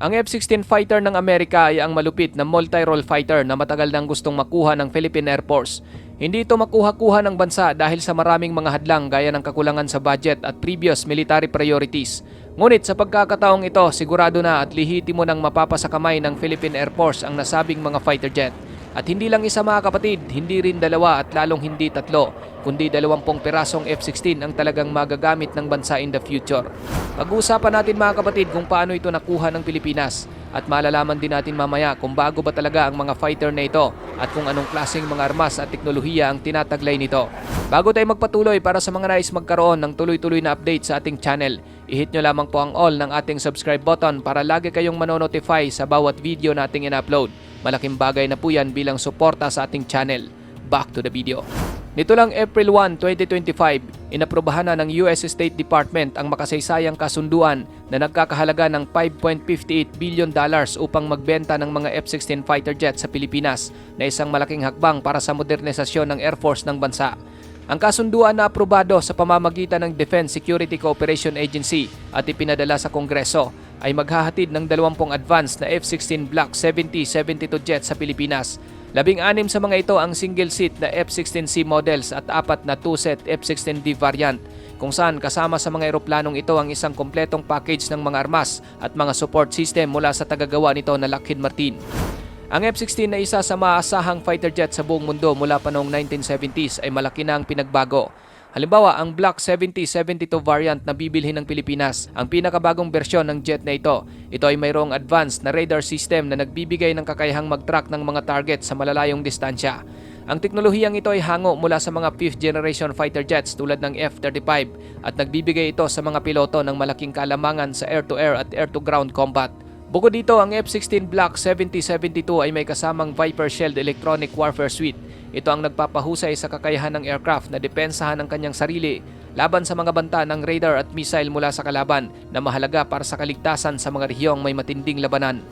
Ang F-16 fighter ng Amerika ay ang malupit na multi-role fighter na matagal nang gustong makuha ng Philippine Air Force. Hindi ito makuha-kuha ng bansa dahil sa maraming mga hadlang gaya ng kakulangan sa budget at previous military priorities. Ngunit sa pagkakataong ito, sigurado na at lihitimo nang mapapasakamay ng Philippine Air Force ang nasabing mga fighter jet. At hindi lang isa mga kapatid, hindi rin dalawa at lalong hindi tatlo, kundi 20 pirasong F-16 ang talagang magagamit ng bansa in the future. Pag-uusapan natin mga kapatid kung paano ito nakuha ng Pilipinas at malalaman din natin mamaya kung bago ba talaga ang mga fighter na ito at kung anong klaseng mga armas at teknolohiya ang tinataglay nito. Bago tayo magpatuloy, para sa mga nais magkaroon ng tuloy-tuloy na update sa ating channel, i-hit nyo lamang po ang all ng ating subscribe button para lagi kayong manonotify sa bawat video nating in-upload. Malaking bagay na po yan bilang suporta sa ating channel. Back to the video. Nito lang April 1, 2025, inaprubahan na ng US State Department ang makasaysayang kasunduan na nagkakahalaga ng $5.58 billion upang magbenta ng mga F-16 fighter jet sa Pilipinas na isang malaking hakbang para sa modernisasyon ng Air Force ng bansa. Ang kasunduan na aprobado sa pamamagitan ng Defense Security Cooperation Agency at ipinadala sa Kongreso ay maghahatid ng 20 advanced na F-16 Block 70-72 jet sa Pilipinas. 16 sa mga ito ang single-seat na F-16C models at 4 na 2-set F-16D variant, kung saan kasama sa mga eroplanong ito ang isang kompletong package ng mga armas at mga support system mula sa tagagawa nito na Lockheed Martin. Ang F-16 na isa sa maasahang fighter jet sa buong mundo mula pa noong 1970s ay malaki na ang pinagbago. Halimbawa, ang Block 70-72 variant na bibilhin ng Pilipinas, ang pinakabagong bersyon ng jet na ito. Ito ay mayroong advanced na radar system na nagbibigay ng kakayahang mag-track ng mga target sa malalayong distansya. Ang teknolohiyang ito ay hango mula sa mga 5th generation fighter jets tulad ng F-35 at nagbibigay ito sa mga piloto ng malaking kaalamangan sa air-to-air at air-to-ground combat. Bukod dito, ang F-16 Block 70-72 ay may kasamang Viper Shield Electronic Warfare Suite. Ito ang nagpapahusay sa kakayahan ng aircraft na depensahan ang kanyang sarili laban sa mga banta ng radar at missile mula sa kalaban na mahalaga para sa kaligtasan sa mga rehiyong may matinding labanan.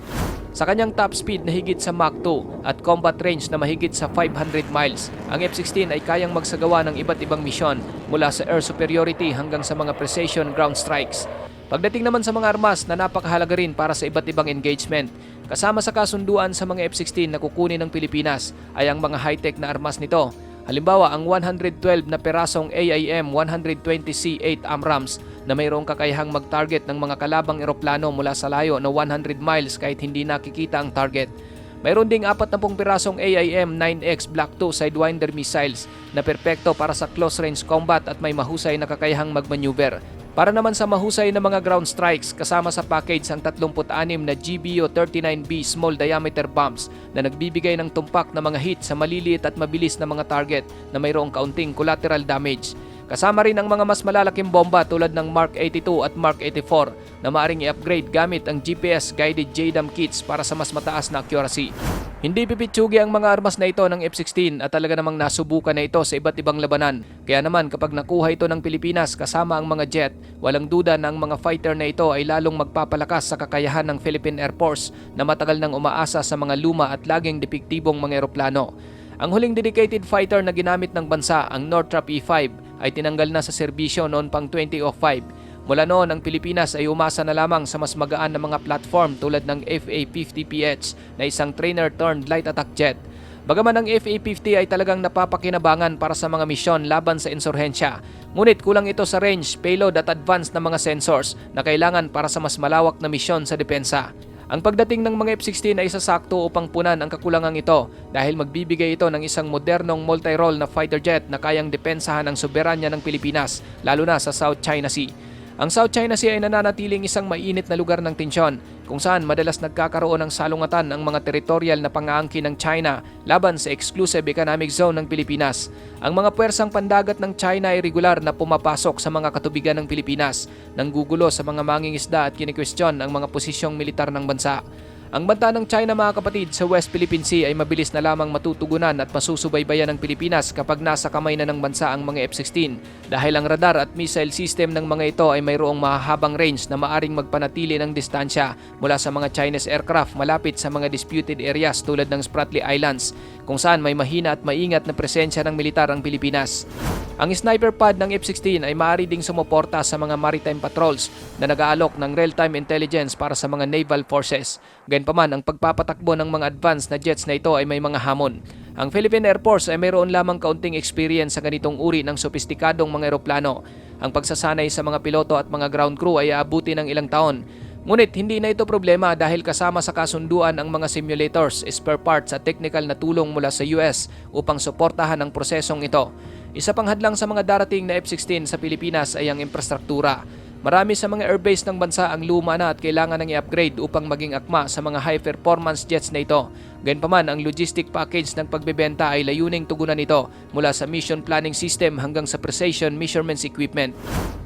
Sa kanyang top speed na higit sa Mach 2 at combat range na mahigit sa 500 miles, ang F-16 ay kayang magsagawa ng iba't ibang misyon mula sa air superiority hanggang sa mga precision ground strikes. Pagdating naman sa mga armas na napakahalaga rin para sa iba't ibang engagement, kasama sa kasunduan sa mga F-16 na kukunin ng Pilipinas ay ang mga high-tech na armas nito. Halimbawa, ang 112 na perasong AIM-120C8 AMRAAMs na mayroong kakayahang mag-target ng mga kalabang eroplano mula sa layo na 100 miles kahit hindi nakikita ang target. Mayroon ding 40 pirasong AIM-9X Block 2 Sidewinder missiles na perpekto para sa close-range combat at may mahusay na kakayahang magmaneuver. Para naman sa mahusay na mga ground strikes, kasama sa package ang 36 na GBU-39B small diameter bombs na nagbibigay ng tumpak na mga hit sa maliliit at mabilis na mga target na mayroong kaunting collateral damage. Kasama rin ang mga mas malalaking bomba tulad ng Mark 82 at Mark 84 na maaring i-upgrade gamit ang GPS-guided JDAM kits para sa mas mataas na accuracy. Hindi pipitsugi ang mga armas na ito ng F-16 at talaga namang nasubukan na ito sa iba't ibang labanan. Kaya naman kapag nakuha ito ng Pilipinas kasama ang mga jet, walang duda na ang mga fighter na ito ay lalong magpapalakas sa kakayahan ng Philippine Air Force na matagal nang umaasa sa mga luma at laging depektibong mga eroplano. Ang huling dedicated fighter na ginamit ng bansa, ang Northrop E-5, ay tinanggal na sa serbisyo noon pang 2005. Mula noon, ang Pilipinas ay umasa na lamang sa mas magaan na mga platform tulad ng FA-50PH na isang trainer-turned light attack jet. Bagaman ang FA-50 ay talagang napapakinabangan para sa mga misyon laban sa insurhensya, ngunit kulang ito sa range, payload at advanced na mga sensors na kailangan para sa mas malawak na misyon sa depensa. Ang pagdating ng mga F-16 ay sasakto upang punan ang kakulangang ito dahil magbibigay ito ng isang modernong multi-role na fighter jet na kayang depensahan ang soberanya ng Pilipinas, lalo na sa South China Sea. Ang South China Sea ay nananatiling isang mainit na lugar ng tensyon kung saan madalas nagkakaroon ng salungatan ang mga teritorial na pang-aangkin ng China laban sa exclusive economic zone ng Pilipinas. Ang mga puwersang pandagat ng China ay regular na pumapasok sa mga katubigan ng Pilipinas, nanggugulo sa mga mangingisda at kinikwestiyon ang mga posisyong militar ng bansa. Ang banta ng China mga kapatid sa West Philippine Sea ay mabilis na lamang matutugunan at masusubaybayan ng Pilipinas kapag nasa kamay na ng bansa ang mga F-16 dahil ang radar at missile system ng mga ito ay mayroong mahahabang range na maaring magpanatili ng distansya mula sa mga Chinese aircraft malapit sa mga disputed areas tulad ng Spratly Islands, kung saan may mahina at maingat na presensya ng militar ang Pilipinas. Ang sniper pod ng F-16 ay maaari ding sumuporta sa mga maritime patrols na nag-aalok ng real-time intelligence para sa mga naval forces. Gayunpaman, ang pagpapatakbo ng mga advanced na jets na ito ay may mga hamon. Ang Philippine Air Force ay mayroon lamang kaunting experience sa ganitong uri ng sopistikadong mga eroplano. Ang pagsasanay sa mga piloto at mga ground crew ay aabuti ng ilang taon. Ngunit hindi na ito problema dahil kasama sa kasunduan ang mga simulators, spare parts at technical na tulong mula sa US upang suportahan ang prosesong ito. Isa pang hadlang sa mga darating na F-16 sa Pilipinas ay ang infrastruktura. Marami sa mga airbase ng bansa ang luma na at kailangan ng i-upgrade upang maging akma sa mga high-performance jets na ito. Gayunpaman, ang logistic package ng pagbebenta ay layuning tugunan ito mula sa mission planning system hanggang sa precision measurements equipment.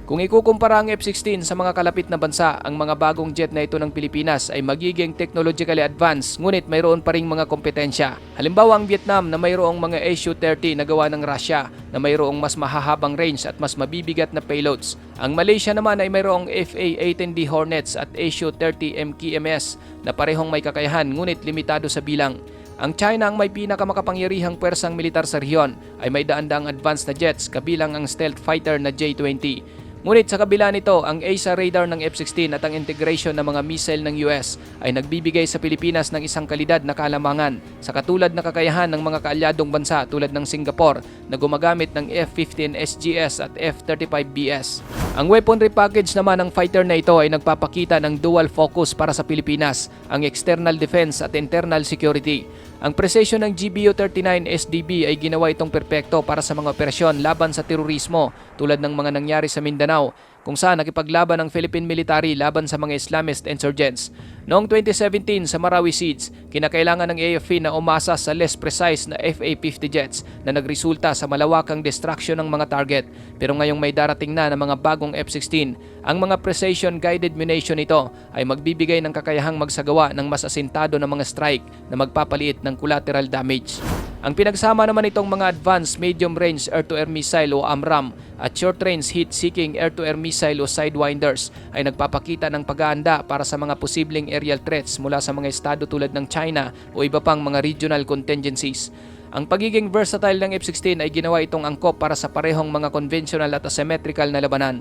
Kung ikukumpara ang F-16 sa mga kalapit na bansa, ang mga bagong jet na ito ng Pilipinas ay magiging technologically advanced ngunit mayroon pa ring mga kompetensya. Halimbawa ang Vietnam na mayroong mga Su-30 na gawa ng Russia na mayroong mas mahahabang range at mas mabibigat na payloads. Ang Malaysia naman ay mayroong FA-18D Hornets at Su-30 MKMS na parehong may kakayahan ngunit limitado sa bilang. Ang China ang may pinakamakapangyarihang pwersang militar sa rehiyon ay may daan-daang advanced na jets kabilang ang stealth fighter na J-20. Ngunit sa kabila nito, ang AESA radar ng F-16 at ang integration ng mga missile ng US ay nagbibigay sa Pilipinas ng isang kalidad na kalamangan sa katulad na kakayahan ng mga kaalyadong bansa tulad ng Singapore na gumagamit ng F-15 SGS at F-35BS. Ang weaponry package naman ng fighter na ito ay nagpapakita ng dual focus para sa Pilipinas, ang external defense at internal security. Ang presisyon ng GBU-39 SDB ay ginawa itong perpekto para sa mga operasyon laban sa terorismo tulad ng mga nangyari sa Mindanao, kung saan nakipaglaban ang Philippine military laban sa mga Islamist insurgents. Noong 2017 sa Marawi Siege, kinakailangan ng AFP na umasa sa less precise na FA-50 jets na nagresulta sa malawakang destruction ng mga target. Pero ngayong may darating na ng mga bagong F-16, ang mga precision-guided munition nito ay magbibigay ng kakayahang magsagawa ng mas asintado na mga strike na magpapaliit ng collateral damage. Ang pinagsama naman itong mga advanced medium-range air-to-air missile o AMRAAM at short-range heat-seeking air-to-air missile o Sidewinders ay nagpapakita ng pag-aanda para sa mga posibleng aerial threats mula sa mga estado tulad ng China o iba pang mga regional contingencies. Ang pagiging versatile ng F-16 ay ginawa itong angkop para sa parehong mga conventional at asymmetrical na labanan.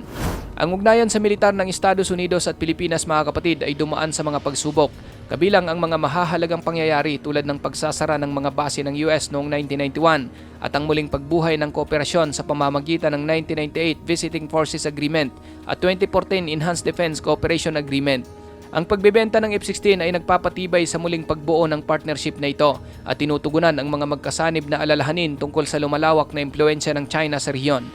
Ang ugnayan sa militar ng Estados Unidos at Pilipinas, mga kapatid, ay dumaan sa mga pagsubok. Kabilang ang mga mahahalagang pangyayari tulad ng pagsasara ng mga base ng US noong 1991 at ang muling pagbuhay ng kooperasyon sa pamamagitan ng 1998 Visiting Forces Agreement at 2014 Enhanced Defense Cooperation Agreement. Ang pagbebenta ng F-16 ay nagpapatibay sa muling pagbuo ng partnership na ito at tinutugunan ang mga magkasanib na alalahanin tungkol sa lumalawak na impluensya ng China sa rehiyon.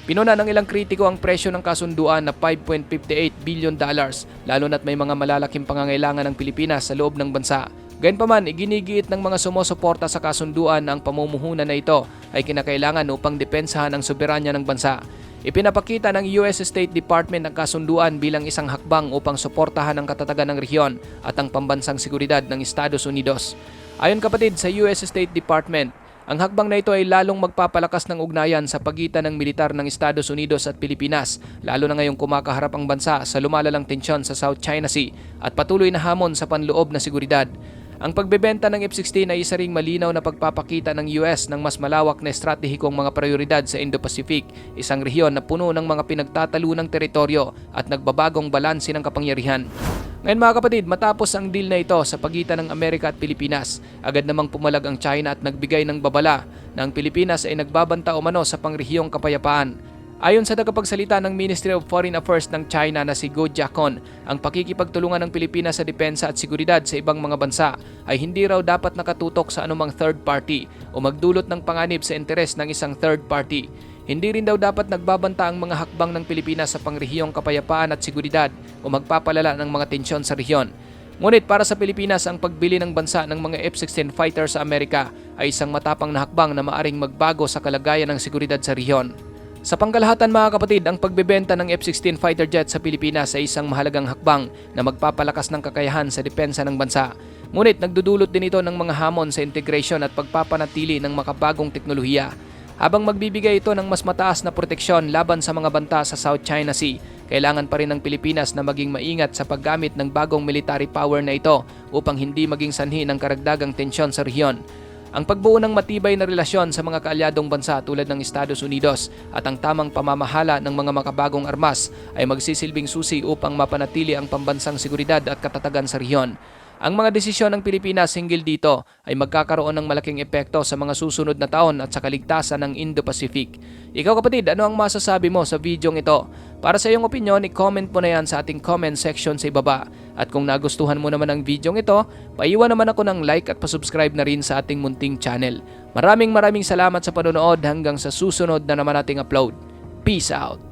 Pinuna ng ilang kritiko ang presyo ng kasunduan na $5.58 billion lalo na't may mga malalaking pangangailangan ng Pilipinas sa loob ng bansa. Gayunpaman, iginigiit ng mga sumusuporta sa kasunduan na ang pamumuhunan na ito ay kinakailangan upang depensahan ang soberanya ng bansa. Ipinapakita ng US State Department ang kasunduan bilang isang hakbang upang suportahan ang katatagan ng rehiyon at ang pambansang seguridad ng Estados Unidos. Ayon kapatid sa US State Department, ang hakbang na ito ay lalong magpapalakas ng ugnayan sa pagitan ng militar ng Estados Unidos at Pilipinas, lalo na ngayong kumakaharap ang bansa sa lumalalang tensyon sa South China Sea at patuloy na hamon sa panloob na seguridad. Ang pagbebenta ng F-16 ay isa ring malinaw na pagpapakita ng US ng mas malawak na estratehikong mga prioridad sa Indo-Pacific, isang rehiyon na puno ng mga pinagtatalunang teritoryo at nagbabagong balanse ng kapangyarihan. Ngayon mga kapatid, matapos ang deal na ito sa pagitan ng Amerika at Pilipinas, agad namang pumalag ang China at nagbigay ng babala na ang Pilipinas ay nagbabanta umano sa pangrehiyong kapayapaan. Ayon sa tagapagsalita ng Ministry of Foreign Affairs ng China na si Guo Jiakun, ang pakikipagtulungan ng Pilipinas sa depensa at seguridad sa ibang mga bansa ay hindi raw dapat nakatutok sa anumang third party o magdulot ng panganib sa interes ng isang third party. Hindi rin daw dapat nagbabanta ang mga hakbang ng Pilipinas sa pangrehiyong kapayapaan at seguridad o magpapalala ng mga tensyon sa rehiyon. Ngunit para sa Pilipinas, ang pagbili ng bansa ng mga F-16 fighter sa Amerika ay isang matapang na hakbang na maaring magbago sa kalagayan ng seguridad sa rehiyon. Sa pangkalahatan mga kapatid, ang pagbebenta ng F-16 fighter jet sa Pilipinas ay isang mahalagang hakbang na magpapalakas ng kakayahan sa depensa ng bansa. Ngunit nagdudulot din ito ng mga hamon sa integration at pagpapanatili ng makabagong teknolohiya. Habang magbibigay ito ng mas mataas na proteksyon laban sa mga banta sa South China Sea, kailangan pa rin ng Pilipinas na maging maingat sa paggamit ng bagong military power na ito upang hindi maging sanhi ng karagdagang tensyon sa rehiyon. Ang pagbuo ng matibay na relasyon sa mga kaalyadong bansa tulad ng Estados Unidos at ang tamang pamamahala ng mga makabagong armas ay magsisilbing susi upang mapanatili ang pambansang seguridad at katatagan sa rehiyon. Ang mga desisyon ng Pilipinas hinggil dito ay magkakaroon ng malaking epekto sa mga susunod na taon at sa kaligtasan ng Indo-Pacific. Ikaw kapatid, ano ang masasabi mo sa videong ito? Para sa iyong opinion, i-comment mo na yan sa ating comment section sa ibaba. At kung nagustuhan mo naman ang videong ito, paiwan naman ako ng like at pasubscribe na rin sa ating munting channel. Maraming salamat sa panonood hanggang sa susunod na naman nating upload. Peace out!